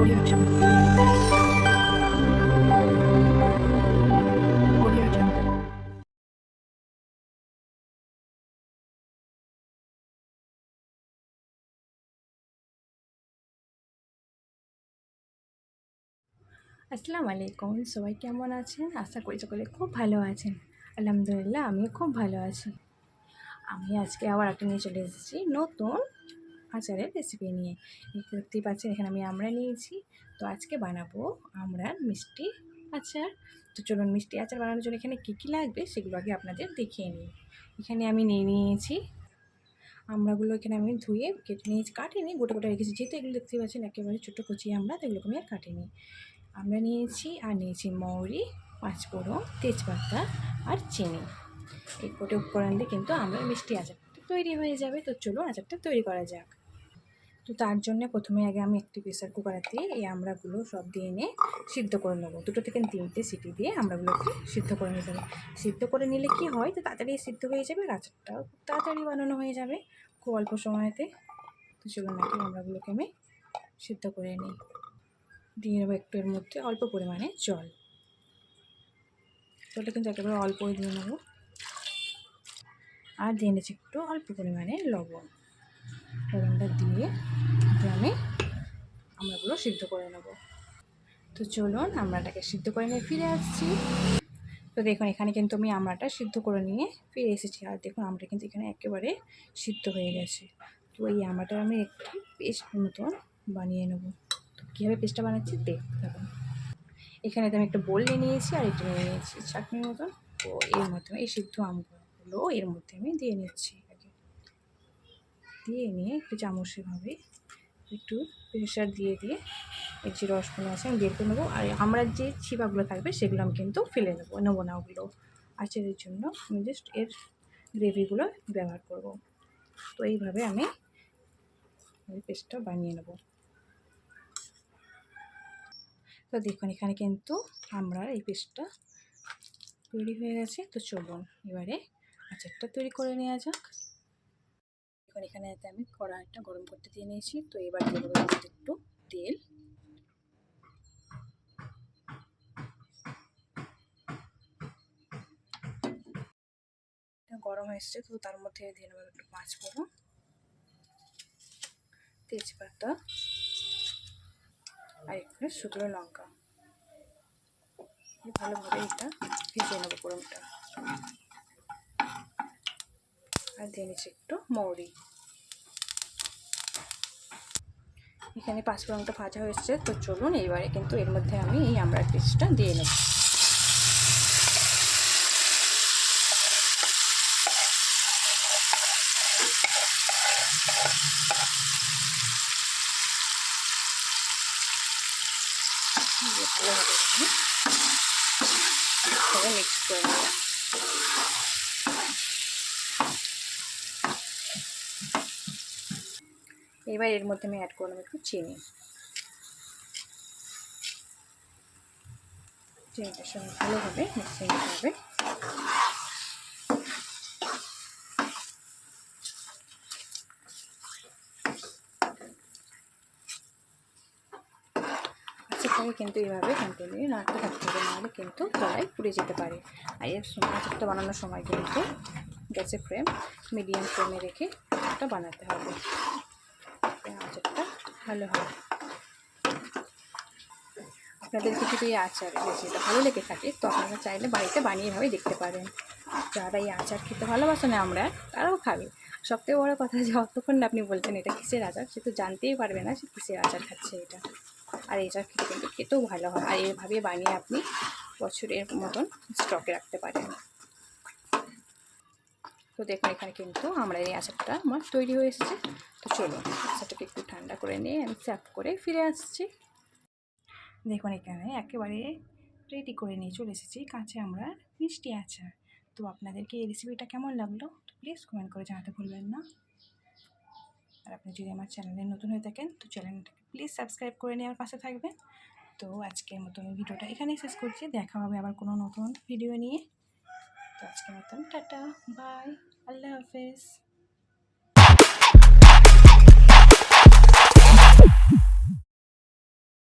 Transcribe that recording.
Audio Jungle. Audio Jungle. আসসালামু আলাইকুম, সবাই কেমন আছেন? আশা করি সকলে খুব ভালো আছেন। আলহামদুলিল্লাহ, আমিও খুব ভালো আছি। আমি আজকে আবার একটা নিয়ে চলে এসেছি নতুন আচারের রেসিপি নিয়ে। দেখতেই পাচ্ছেন এখানে আমি আমড়া নিয়েছি। তো আজকে বানাবো আমড়ার মিষ্টি আচার। তো চলুন মিষ্টি আচার বানানোর জন্য এখানে কী কী লাগবে সেগুলো আগে আপনাদের দেখিয়ে নিই। এখানে আমি নিয়েছি আমড়াগুলো, এখানে আমি ধুয়ে কেটে নিয়েছি, কাটিনি, গোটা গোটা রেখেছি, যেহেতু এগুলো দেখতে পাচ্ছেন একেবারে ছোটো কচি আমড়া, তো এগুলোকে আমি আর কাটিনি। আমরা নিয়েছি মৌরি, পাঁচফোড়ন, তেজপাতা আর চিনি। এই কটে উপকরণ দিয়ে কিন্তু আমরা মিষ্টি আচারটা তৈরি হয়ে যাবে। তো চলুন আচারটা তৈরি করা যাক। তো তার জন্য প্রথমে আগে আমি একটি প্রেসার কুকারেতে এই আমড়াগুলো সব দিয়ে এনে সিদ্ধ করে নেবো। 2 থেকে 3টে সিটি দিয়ে আমড়াগুলোকে সিদ্ধ করে নিতে হবে। সিদ্ধ করে নিলে কি হয়, তো তাড়াতাড়ি সিদ্ধ হয়ে যাবে, আর আচারটাও খুব তাড়াতাড়ি বানানো হয়ে যাবে খুব অল্প সময়তে। তো চলুন আগে আমড়াগুলোকে আমি সিদ্ধ করে নিই। দিয়ে নেবো একটু এর মধ্যে অল্প পরিমাণে জলটা কিন্তু একেবারে অল্পই দিয়ে নেবো। আর দিয়ে নিচ্ছি একটু অল্প পরিমাণে লবণটা দিয়ে আমি আমড়াগুলো সিদ্ধ করে নেব। তো চলুন আমড়াটাকে সিদ্ধ করে নিয়ে ফিরে আসছি। তো দেখুন এখানে কিন্তু আমি আমড়াটা সিদ্ধ করে নিয়ে ফিরে এসেছি। আর দেখুন আমড়া কিন্তু এখানে একেবারে সিদ্ধ হয়ে গেছে। তো এই আমড়াটা আমি একটু পেস্ট মতন বানিয়ে নেব। তো কীভাবে পেস্টটা বানাচ্ছি দেখতে থাকুন। এখানে তো আমি একটা বোল নিয়েছি আর এটা নিয়েছি চাটনির মতন। তো এর মাধ্যমে এই সিদ্ধ আমগুলো এর মধ্যে আমি দিয়ে নিচ্ছি। আগে দিয়ে নিয়ে একটু চামচেভাবে একটু প্রেশার দিয়ে এর যে রসগুলো আছে আমি বের করে নেবো। আর আমরা যে ছিপাগুলো থাকবে সেগুলো আমি কিন্তু ফেলে নেবো না। ওগুলো আচারের জন্য আমি জাস্ট এর গ্রেভিগুলো ব্যবহার করব। তো এইভাবে আমি পেস্টটা বানিয়ে নেব। তো দেখুন এখানে কিন্তু আমরা এই পেস্টটা তৈরি হয়ে গেছে। তো চলুন এবারে আচারটা তৈরি করে নেওয়া যাক। এখন এখানে আমি কড়াইটা গরম করতে দিয়ে নিয়েছি। তো এবার দিয়ে দেবো একটু তেল। গরম হয়েছে, তো তার মধ্যে দিয়ে নেবো একটু পাঁচফোড়ন, তেজপাতা আর একটু শুকনো লঙ্কা। ভালোভাবে এটা ভেজে নেবো ফোড়নটা। আর দিয়ে নিচ্ছি একটু মৌরি। এখানে পাঁচফোড়নটা ভাজা হয়েছে। তো চলুন এবারে কিন্তু এর মধ্যে আমি এই আমড়ার পেস্টটা দিয়ে নেব। ভালোভাবে এখানে মিক্স করে নেব। এবার এর মধ্যে আমি অ্যাড করলাম একটু চিনি। চিনিটার সঙ্গে ভালোভাবে মিক্সিং হবে। আচারটাকে কিন্তু এইভাবে কন্টিনিউ নাড়তে থাকতে হবে, নাহলে কিন্তু তলায় পুড়ে যেতে পারে। আর এর আচারটা বানানোর সময় কিন্তু গ্যাসের ফ্লেম মিডিয়াম ফ্লেমে রেখে এটা বানাতে হবে। আচারটা ভালো হবে। আপনাদেরকে যদি এই আচার রেসিপিটা ভালো লেগে থাকে তো আপনারা চাইলে বাড়িতে বানিয়ে এভাবে দেখতে পারেন। যারা এই আচার খেতে ভালোবাসে না আমরা, তারাও খাবে। সবথেকে বড় কথা, যতক্ষণ না আপনি বলছেন এটা কিসের আচার, সে তো জানতেই পারবে না সে কিসের আচার খাচ্ছে এটা। আর এই আচার খেতে কিন্তু খেতেও ভালো হয়। আর এইভাবে বানিয়ে আপনি বছরের মতন স্টকে রাখতে পারেন। তো দেখুন এখানে কিন্তু আমরা এই আচারটা আমার তৈরি হয়ে এসেছে। তো চলুন আচারটাকে একটু ঠান্ডা করে নিয়ে আমি সার্ভ করে ফিরে আসছি। দেখুন এখানে একেবারে রেডি করে নিয়ে চলে এসেছি কাঁচা আমড়ার মিষ্টি আচার। তো আপনাদেরকে এই রেসিপিটা কেমন লাগলো প্লিজ কমেন্ট করে জানাতে ভুলবেন না। আর আপনি যদি আমার চ্যানেলে নতুন হয়ে থাকেন তো চ্যানেলটাকে প্লিজ সাবস্ক্রাইব করে নেওয়ার পাশে থাকবেন। তো আজকের মতন ভিডিওটা এখানেই শেষ করছি। দেখা হবে আবার কোনো নতুন ভিডিও নিয়ে। তো আজকের মতন টাটা, বাই, আল্লাহ হাফেজ।